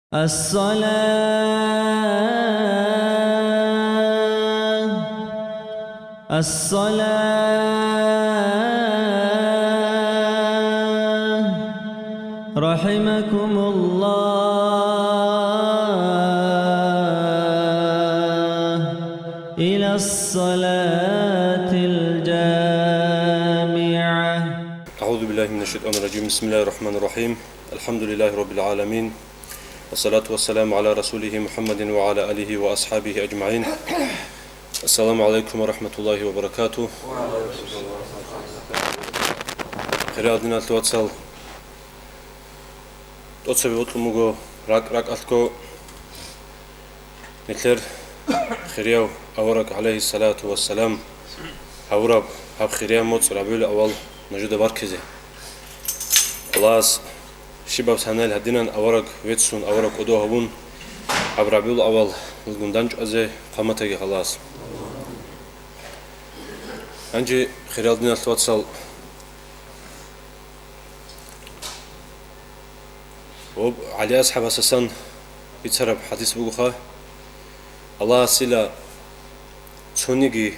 الصلاة رحمكم الله إلى الصلاة الجامعة. أعوذ بالله من الشيطان الرجيم. بسم الله الرحمن الرحيم. الحمد لله رب العالمين، والصلاة والسلام على رسوله محمد وعلى آله وأصحابه أجمعين. السلام عليكم ورحمة الله وبركاته. خيرادنا التواتسال توتسبي وطلموغو راك ألتكو نتلر خيريو أورك عليه الصلاة والسلام هورب هب خيريا موت ربيل أول نجد باركزي خلاص شباب سنال هدينا أورك ويتسون أورك أدو هبون هب ربيل أول الجندانج أزي قامتي خلاص أنجي خيرادنا التواتسال علي أصحاب أساسا يتسرب حديث بوخا الله سيلا تونيجي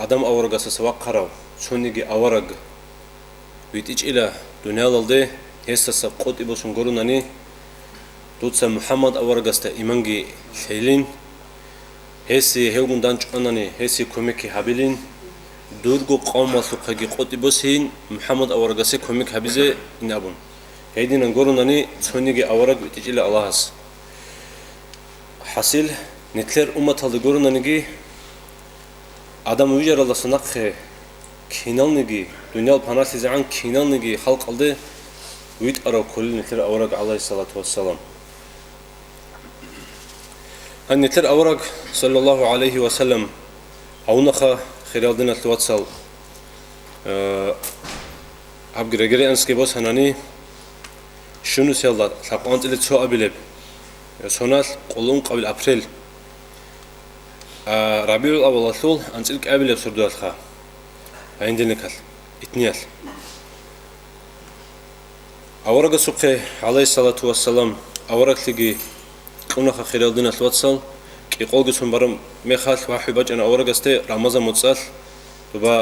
adam avargası savak karav, sonigi avarag, bitiş ile dünyalalde hessasa qot ibosun gorunani, tutsa Muhammed avargasta imangi şeylin, hessi hevgundan çıkanani, hessi komiki habilin, durgu qawmasu qagi qot ibosin, Muhammed avargası komik habize inabun. Heydinan gorunani, sonigi avarag bitiş ile Allah'as. Hasil, netler ummatalı gorunanigi, adam uyar Allah'ın hakkı kinalnigi dünyal panasize an kinalnigi halk aldı uyut ara kulun netler avarak aleyhissalatu vesselam han netler avarak sallallahu aleyhi ve sellem havunaka khiraldina twatsal ab gregeri anske bos hanani şunu sellar sapant ile ço abileb sonal qolun qabil april ربيع الأول الثول أنتلك قبل يبصر خا عندنا كل إثنين أورق سقى عليه الصلاة والسلام أورق تجي كنا خير الدين الواتسال كي قول جسم برم مخال واحد بج أنا أورق است رمضان متصل تبا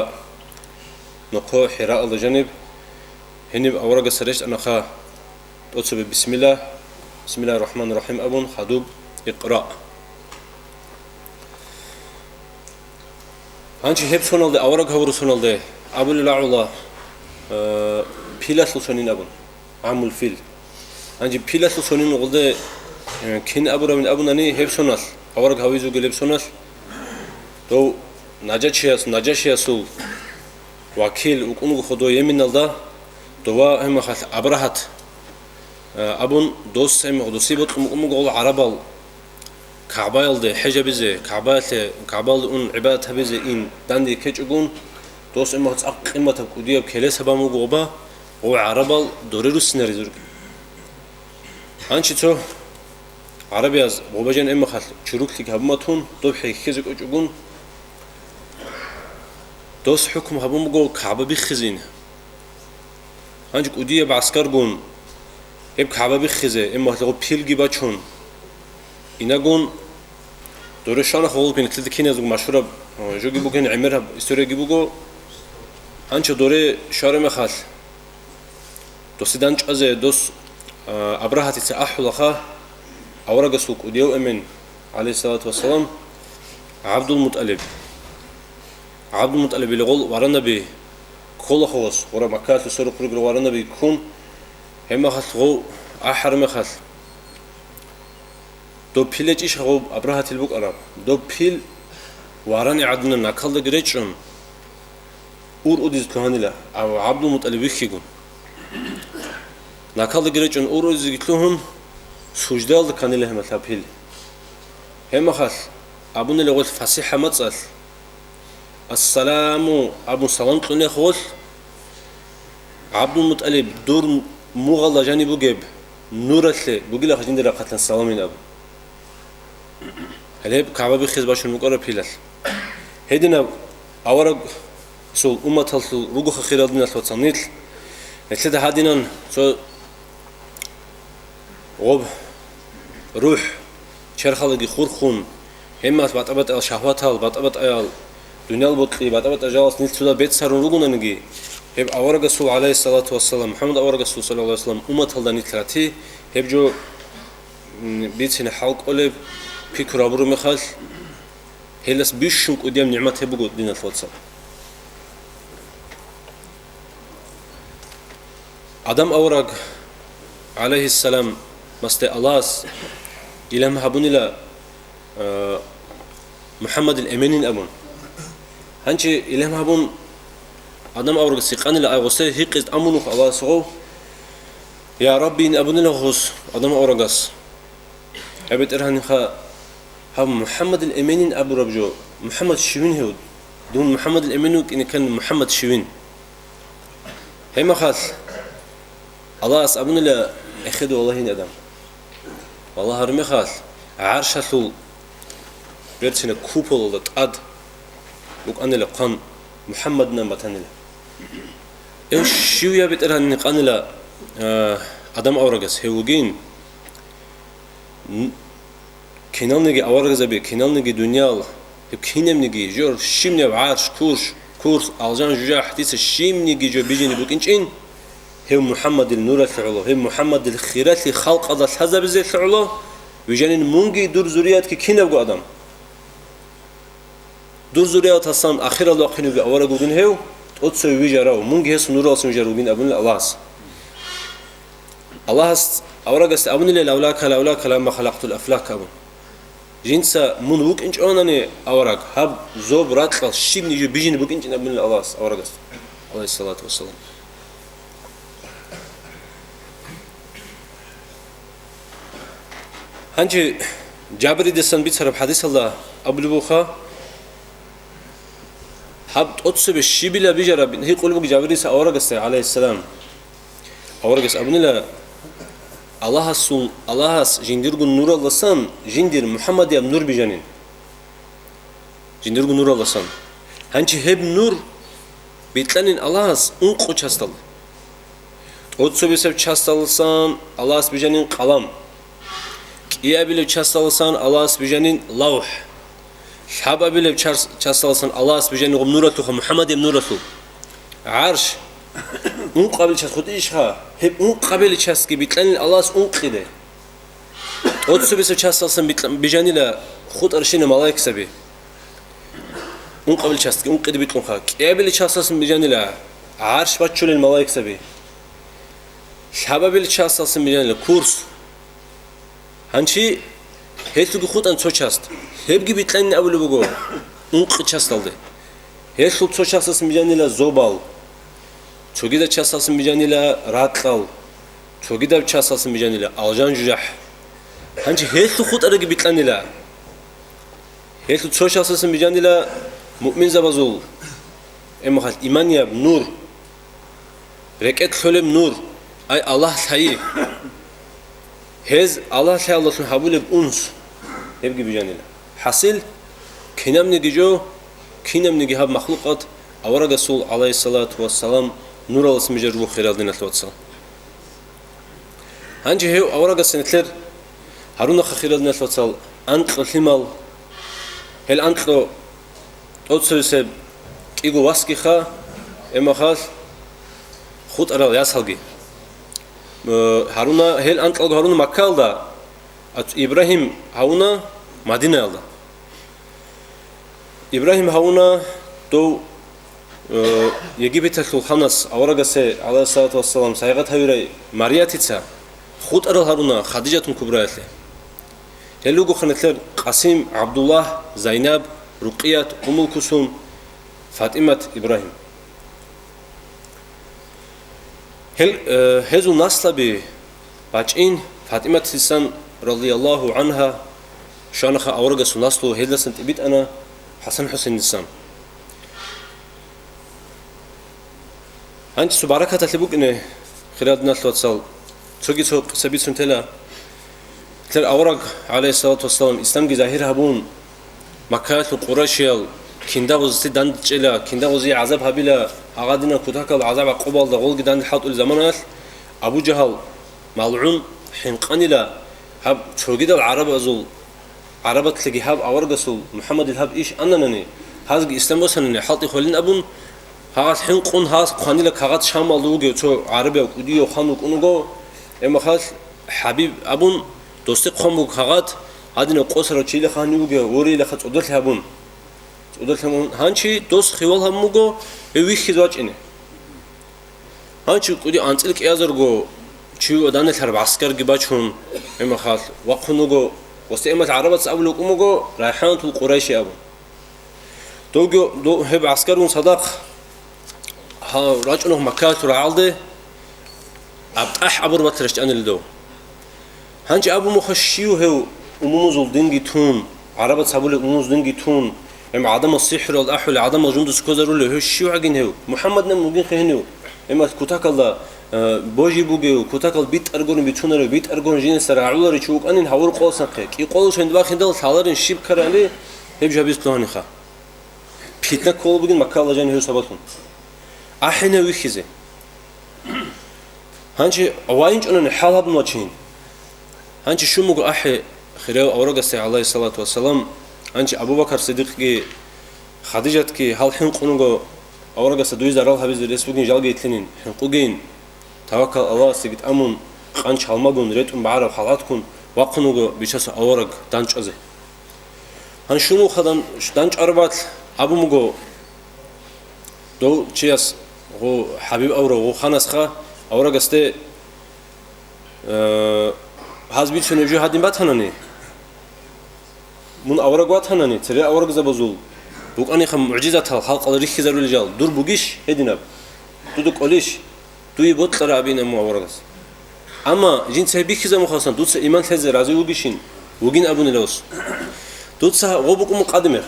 نقو حراء الجانب هني أورق سريش أنا خا توصل بسم الله الرحمن الرحيم أبون خدوب اقرأ Anci hep sonaldı, avarak havuru sonaldı. Abulullah pilaslı sonin abun. Amul fil. Anci pilaslı sonin oldu. Kin aburamin abunani hep sonal. Avarak havizu gelip sonal. Do nacaşiyasul vakil ukunu khodo yemin alda. Dova hem khas abrahat. Abun dost hem dosibot umu gol arabal. كعبالده حجبزه كعبال اون عبادت هبزه این دندی کچگون دوست اما قیمت کودیاب کلاس هبامو گوبا او عربال دوره رو سنری زرگ انچی تو عربی از بابجان اما خاطر چروک لیک هبماتون دو بحیکیز کچگون دوست حکم هبامو گو کعبه بخزین انچ کودیاب عسکر گون هب کعبه بخزه اما لغو پیلگی بچون اینگون دورشان خول بین کلی دکینه زوج مشهور جوگی بگن عمره استوری بگو آنچه دوره شارم خال دوستیدانچ از دوست ابراهاتی سأحول خا اورا قسوق وديو امن عليه الصلاة والسلام عبد المطلب اللي قال ورنا بي كل خلاص ورا مكات السرق رجل ورنا بي يكون هم خلقوا أحرم خل دو بيلج إيش هو أبراهة البوك أراب دو بيل واراني عدنا ناكل دقريتشون أور أوديز كهانيلا أو عبد المطلب يخيجون ناكل دقريتشون أور أوديز يطلعون سجدال دكانيلا هم تابيل هم خال أبونا اللي قلت فصيحة متصل السلام أبو سلام تلوني خول عبد المطلب دور مغلا جاني بوجب نورتله بقول لك جندرا قتل السلامين أبو هلب كعبة بخيز باشون مقرب هلال هيدنا أورق سول أمة الرجوع خير الدنيا الوطنية نتلد هادينا سو غب روح چرخالگی خورخون همت بات ال شهواتال بات ال دنیال بودی بات جالس نیت سودا بیت سرون روگوننگی هب آورگ رسول علیه الصلاة والسلام محمد آورگ رسول صلی الله علیه وسلم امت هل دنیت کراتی هب جو بیتین حلق اول پیکرابرو میخال هلس بیشونک ودیم نعمت هب گود دین الفوتسال آدم آورگ علیه السلام مست الله's إلهم هبوني لا محمد الأمين أبون هنشي إلهم هبون آدم أورج سيقاني لا أغوسته هيقز أمونك الله سعو يا ربي إن أبوني لا غوس آدم أورجس أبيت إرهن خا هم محمد الأمين أبو ربجو محمد شوين هود دون محمد الأمين إن كان محمد شوين هما خاص الله أبوني لا أخذ والله ندم والله هرمي خاص عرش هسول بيرتنا كوبل لتقاد وك أنا لقان محمد نمبتني له إيش شو يا بيت إرهن نقان له آدم أورجس هوجين كنال نجي أورجس أبي كنال نجي دنيا كينم نجي جور شيم نب عرش كورس ألجان جوجا حديث شيم نجي جو بيجي نبوك إنشين هو محمد النور الثعلو هو محمد الخيرات خلق هذا الحزب زي الثعلو ويجانين مونجي دور زوريات كي كينبقوا آدم دور زوريات هستان آخر الله قينو بي أولا قوغين هيو تقدسوا ويجاراو مونجي هسو نور السن ويجاروغين أبن الله الله هست أولا قست أبن الله لولاك لما خلقت الأفلاك أبن جنسا من وك إنش أوناني أوراق هب زوب راتقل شيب نيجو بيجين بوك إنش أبن الله أولا قست عليه الصلاة والسلام هنجي جابري دسان بيتسرب حديث الله أبو البوخا هب تقصب الشيبلا بيجرب هي قلبك جابري سا أورجس عليه السلام أورجس أبني لا الله جنديرغون نور الله سان جندير محمد يا نور بيجانين جنديرغون نور الله سان هنجي هب نور بيتلانين الله انقو چاستال تقصب سب چاستال سان الله بيجانين قلم İyi bile çastalısan Allah subhanahu lawh. Şaba bile çastalısan Allah subhanahu nuratuhu Muhammed nuratuhu. Arş. Un qabil ças xud işha. Hep un qabil ças ki bitlan Allah un qide. Otsu bise çastalısan bijanila xud arşine malaik sabi. Un qabil ças ki un qide bitlan xak. İyi bile çastalısan bijanila arş batchul malaik sabi. Şaba bile çastalısan bijanila kurs هنچی هیچ کی خود انچو چست هب کی بیتلن اولو بگو اون چست aldı هیچ خود چو چستس میجانیلا زوبال چوگی دا چستس میجانیلا راتقال چوگی دا چستس میجانیلا aljan jujah هنچی هیچ خود اره کی بیتلنیلا هیچ چو چستس میجانیلا مؤمن زبازول اما خال ایمان یاب نور رکعت خلم نور ay Allah sayı Hez Allah Teala'nın habule uns hep gibi canıyla. Hasil kinemni gijo kinemni gihab mahlukat avara Resul aleyhissalatu vesselam nur alısı mecerbu khiraldin aleyhissalam. Hangi hev avara senetler Harun khiraldin aleyhissalam antl himal hel antlo otsöse kigo vaski kha emakhas khud ara yasalgi Haruna hel antl Harun Makka aldı. İbrahim Harun'a Madine aldı. İbrahim Harun'a do Yegipet'e sulhanas avragase aleyhissalatu vesselam saygat hayre Mariyatitsa khud ara Harun'a Khadijatun Kubra'yatli. Hellugu khanetler Qasim Abdullah Zaynab Ruqiyat Ummul Kusum Fatimat İbrahim. Hezu naslabi bacin Fatimat Sisan radıyallahu anha şanakha avragasu naslu hedlasan tibit ana Hasan Hüseyin Nisan. Hangi subarakat atlibuk ne khilad naslu atsal çogi çok sabit suntela tler avrag aleyhissalatu vesselam İslam gizahir habun Makka'tul Qurayşiyal kinda uzti dandçela kinda uzi azab habila agadina kutakal azab qobal da gol gidan hatul zamanat Abu Cehal mal'un hinqanila hab çogidal arabatligi hab awargasul Muhammad hab ish annanani hazgi İstanbul'sanani halti kholin abun hagas hin qun has qanila kagat şamalduge ço arabe udiyo xanuk unugo emakhas habib abun dosti qomu kagat adine qosra chile xaniuge ori la khat udal habun hanchi dos xival hamugo evi xizvachine hanchi qudi antilk yazargo chiu danelhar askar gibachun emakhas waqhunugo وست إمت عربة سأبلو كموجو رايحان تل قريش أبو دو هب عسكرون صدق ها راجعونه مكات ورعالده أبتأح عبر بترشت أنا الدو هنج أبو مخشيو هو أموزل دينجي تون عربة سأبلو أموز دينجي تون عدم السحر والأحول عدم الجند سكوزرو له شيو عجين هو محمد نم مجين خهنيو إما كتاك الله بوجي بوجيو كتاكل بيت أرجون بيتونر بيت أرجون جين سرعوا ريشوك أنين هور قوس نقيك يقولوا شند باخين دل ثالرين شيب كرالي هب جابيس كلاني خا بيتنا كول بقين مكالة جاني هو سبتون أحينا ويخزي هنشي أوينج أنا حالها بنوتشين هنشي شو مقول أحي خيرو أورجا سي عليه الصلاة والسلام هنشي أبو بكر صديق كي خديجة كي هل حين قنوجو أورجا سدوي زرال هبيز الرسولين جالجي تلين حنقوجين توكل الله سيجت أمون قانش هالمجون ريتهم بعرف حالاتكم وقنوجو بيشاس أورج دانش أزه هنشونو خدان دانش أربعة أبو مجو دو تشياس هو حبيب أورو هو خانس خا أورج است هازبيت شنو جو هادين باتهناني من أورج واتهناني ترى أورج زبزول بوك أني خم معجزة الخلق الله ريخ زرو الرجال دور بوجيش هديناب دودك قليش دوی بطل رابین امو آورگس اما جین سهبی خیزم خواستن دوت سه ایمان تزه رازی و بیشین وگین ابون لوس دوت سه غوبکم قدمه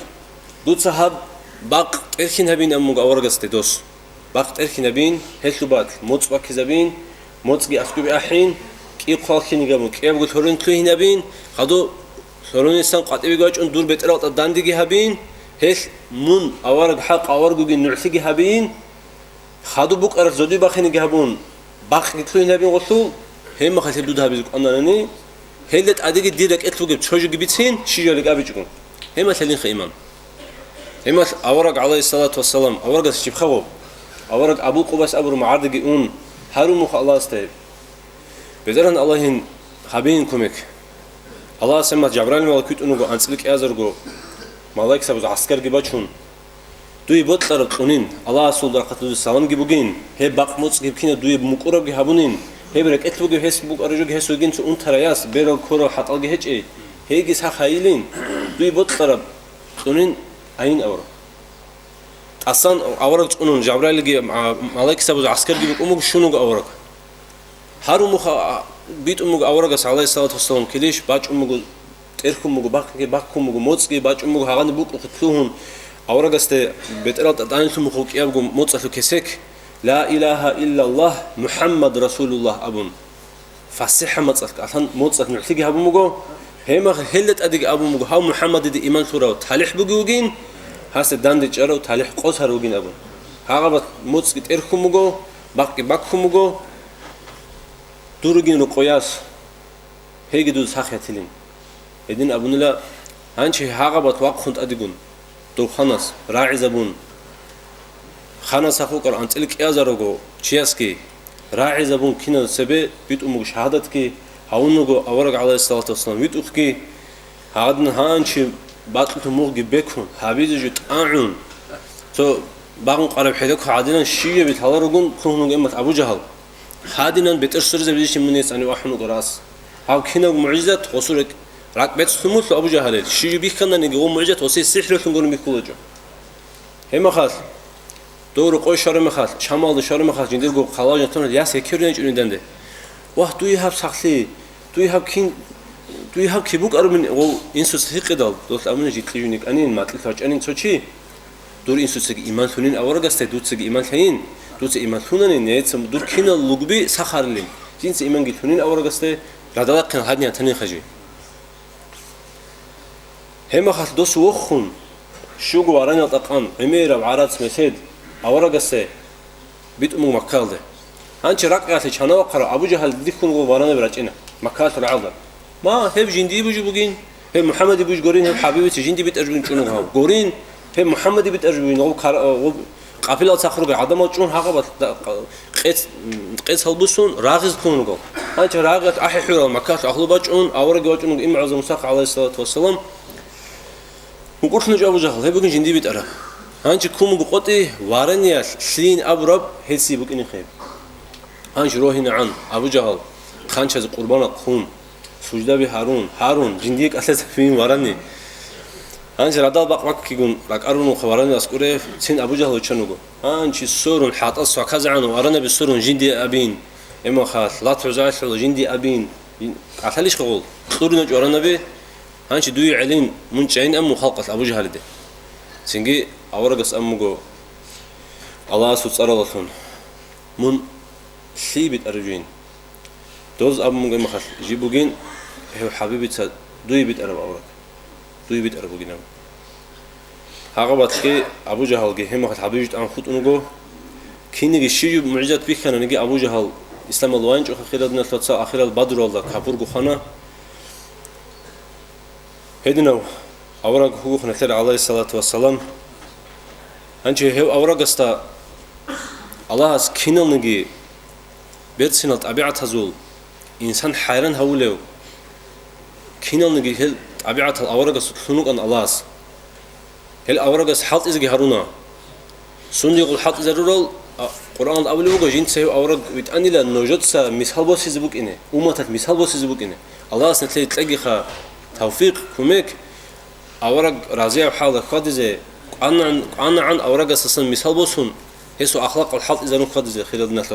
دوت سه هب باق ترکین هبین امو آورگس تدوس باق ترکین هبین هلتو بات موت باق خیزبین موت گی اسکوب احین کی خالخینی گمو کی ابو تورن توی هنبین خدو تورن انسان قطعی گاچ اون دور بترات دندگی هبین هل من آورگ حق آورگو گی نعسیگی هبین خادو بوك أرف زودي باخين جهبون باخ يطلعون هبين غسول هم ما خسر دود هبيزك أناني هيلت عديك ديرك إطلق بتشوج جبتين شيء لك أبيجكم هم مثلين خيمان هم أورق عليه الصلاة والسلام أورق الشيب خو أورق أبو قباس أبو معارض جئون هارون مخ الله استهب بدرن الله هن خبين كمك الله سمع جبرائيل ملكوت أنو أنسلك أزرقو ملاك سبز عسكر جبتشون دوی بطلر قونین الله رسول در قتل سلام گیبوگین هی باقموس گیبکینه دوی مقرب گیبونین هی برک اتلو گیب هست بوق ارجو گیب هستوگین تو اون تریاس بیرال کورا حتال گیب هچ ای هی گیس ها خیلین دوی بطلر قونین عین اور اصلا اورق اونون جبرائیل گیب ملاک سبز عسکر گیب اموگ شونوگ اورق هر اموگ بیت اموگ اورق اس علیه الصلاة والسلام کلیش باج اموگ ترک اموگ باق اموگ موت گیب باج اموگ هاگان بوق قتلوهن أورج است بترات دانيتهم مخوك يابقوا موتصلوا كسك لا إله إلا الله محمد رسول الله أبون فصحة موتصلك عشان موتصلك نعتقي هابو مجو هم هلت أديك أبو مجو هاو محمد دي إيمان ثورة وتحليح بجوجين هاس الدان دي جرا وتحليح قوس هروجين أبون هاغبت موتصك تركم مجو باقكم مجو دورجين رقياس هيجي دود ساخيتلين إدين أبون لا هنشي هاغبت واقخنت أديكون دو خانس راعي زبون خانس أخوكر أنت إلك أزارجو تشياسكي راعي زبون كنا سبب بيت أمك شهادتكي هونجو أورج عليه الصلاة والسلام بيت أخكي هادن هانشي باتل تموج بيكون هابيز جت أعون تو بعض قرب حدك عادنا شيء بيتهالرجون كونهم إمة أبو جهل هادنا بترسل زبديش من الناس أنا واحد نقراس هاو كنا معجزة وصولك ركبت ثموت لأبو جهل شيء بيخنا نجوا معجزة وصي سحر تنقول ميكولجو هم خاص دور قوي شارم خاص شمال شارم خاص جندير جو خلاص جتنا يا سكير نج undende واه دوي هاب سخلي دوي هاب كين دوي هاب كيبوك أرمن أو إنسوس هيقدال دوت أمين جيت ليونيك أنين ما تلفاج أنين سوتشي دور إنسوس إيمان ثونين أورج است دوت سج إيمان ثين دوت إيمان ثونين نيتسم دور كينا لوجبي سخارلين جنس إيمان جيت ثونين أورج است رادلا كان هادني ثاني خجي هم خاص دوس وخون شو جوارنا تقام عميرة وعرض مسجد أورج است بيت أمو مكالده هانش ركعة شنو قرأ أبو جهل ديكون جوارنا برجعنا مكالة العذر ما هب جندي بوجي بوجين هب محمد بوج قرين هب حبيبي جندي بترجمين شنو هاو قرين هب محمد بترجمين هو قافله تخرج عدم تشون حقبت قيس هلبسون راغز كونغو هاج راغت احي حور مكات اخلو باجون اورغ باجون ام عظم مساق عليه الصلاه والسلام وقرن جو ابو جهل هب جندي بترى هانج كوم قطي وارنيا سين ابرب هسي بكني خيب هانج روهنا عن ابو جهل خانش از قربان قوم سجده به هارون جنديك اساس فين وارني هانج رادال باق كيغون راك ارونو خوارني اسكوره سين ابو جهل چنوغو هانج سورون حاط اسوا كازعن وارنا بسورون جندي ابين اما خاص لا تزاش جندي ابين عسليش قول سورون جورنا به هانج دوي علين منچين ام خلقت ابو جهل دي سينغي اورغس امغو الله سوصرالخون من سيبت ارجين دوز امغو مخاص جيبوغين هو حبيبي دوي بيت ارب اورغ دوي بيت ارب بوغينا هاغباتكي ابو جهل جه هم حبيبي ان خود انغو كينيغي شيجو معجزات بيخنا نيجي ابو جهل اسلام الوانج اخيرا نتلصا اخيرا بدر الله كابور خنا هدنو اورغ هو خنتر عليه الصلاه والسلام انجي هو اورغ استا الله اس كينلنغي بيتسينال طبيعه هزول انسان حيران هولو كينلنغي هل طبيعه الاورغ سنوق ان الله هل اورغ حالت ازغي هارونا سندي قول حالت ضرورل قران الاولو جو جين سي اورغ بيتانيلا نوجوتسا مثال بوسيز بوك اني امتات مثال بوسيز بوك اني الله سنتلي تلاقي خا توفيق كوميك اورغ راضي حال خدزه عن اورغ اساسا مثال بوسون هسو اخلاق الحالت اذا نو خدزه خير الناس